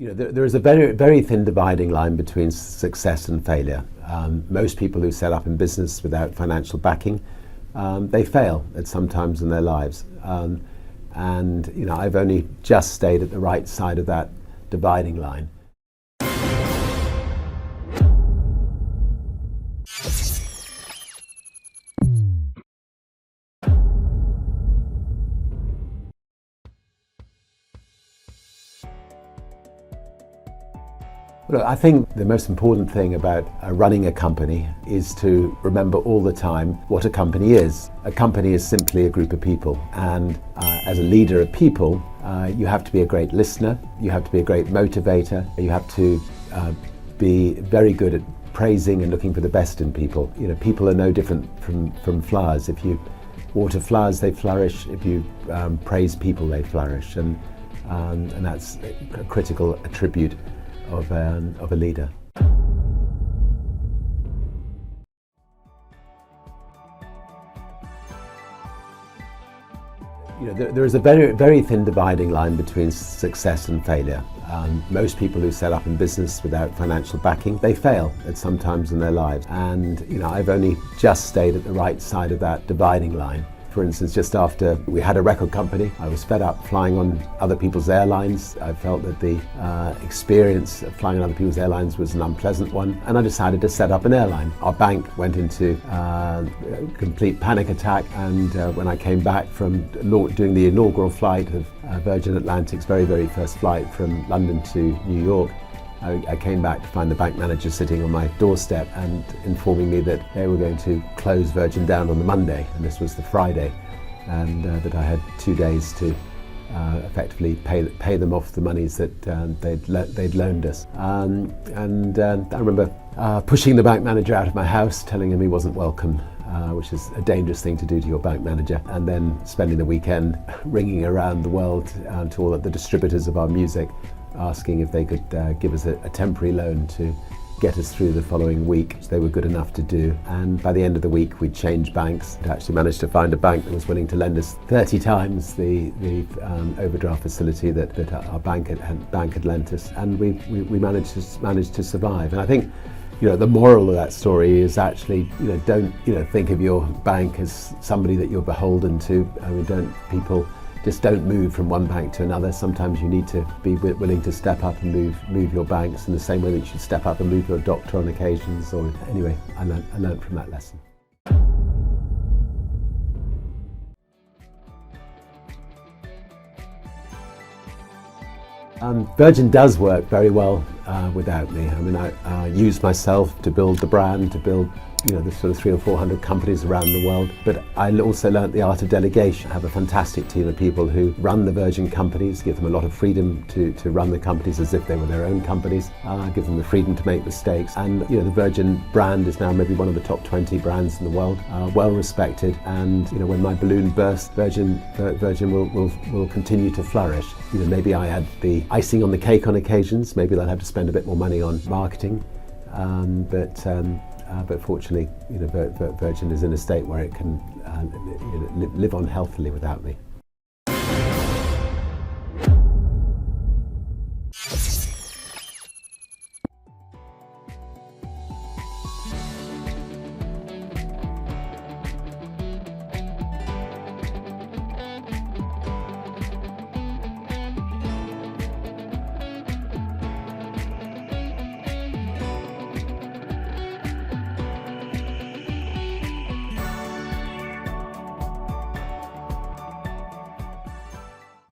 There is a very thin dividing line between success and failure. Most people who set up in business without financial backing, they fail at some times in their lives. And I've only just stayed at the right side of that dividing line. Look, I think the most important thing about running a company is to remember all the time what a company is. A company is simply a group of people, and as a leader of people, you have to be a great listener, you have to be a great motivator, you have to be very good at praising and looking for the best in people. People are no different from flowers. If you water flowers, they flourish. If you praise people, they flourish, and that's a critical attribute of a leader. There is a very thin dividing line between success and failure. Most people who set up in business without financial backing, they fail at some times in their lives. And I've only just stayed at the right side of that dividing line. For instance, just after we had a record company, I was fed up flying on other people's airlines. I felt that the experience of flying on other people's airlines was an unpleasant one, and I decided to set up an airline. Our bank went into a complete panic attack, and when I came back from doing the inaugural flight of Virgin Atlantic's very first flight from London to New York, I came back to find the bank manager sitting on my doorstep and informing me that they were going to close Virgin down on the Monday, and this was the Friday, and that I had 2 days to effectively pay them off the monies that they'd loaned us. And I remember pushing the bank manager out of my house, telling him he wasn't welcome, which is a dangerous thing to do to your bank manager, and then spending the weekend ringing around the world to all of the distributors of our music, asking if they could give us a temporary loan to get us through the following week, which they were good enough to do. And by the end of the week, we'd changed banks. We'd actually managed to find a bank that was willing to lend us 30 times the overdraft facility that our bank had lent us, and we managed to survive. And I think the moral of that story is actually don't think of your bank as somebody that you're beholden to. I mean, people just don't move from one bank to another. Sometimes you need to be willing to step up and move your banks in the same way that you should step up and move your doctor on occasions. Or anyway, I learned from that lesson. Virgin does work very well without me. I mean, I use myself to build the brand, to build the sort of 300 or 400 companies around the world. But I also learnt the art of delegation. I have a fantastic team of people who run the Virgin companies, give them a lot of freedom to run the companies as if they were their own companies, give them the freedom to make mistakes. And the Virgin brand is now maybe one of the top 20 brands in the world, well respected. And when my balloon bursts, Virgin will continue to flourish. Maybe I had the icing on the cake on occasions. Maybe they'll have to spend a bit more money on marketing, but fortunately, Virgin is in a state where it can live on healthily without me.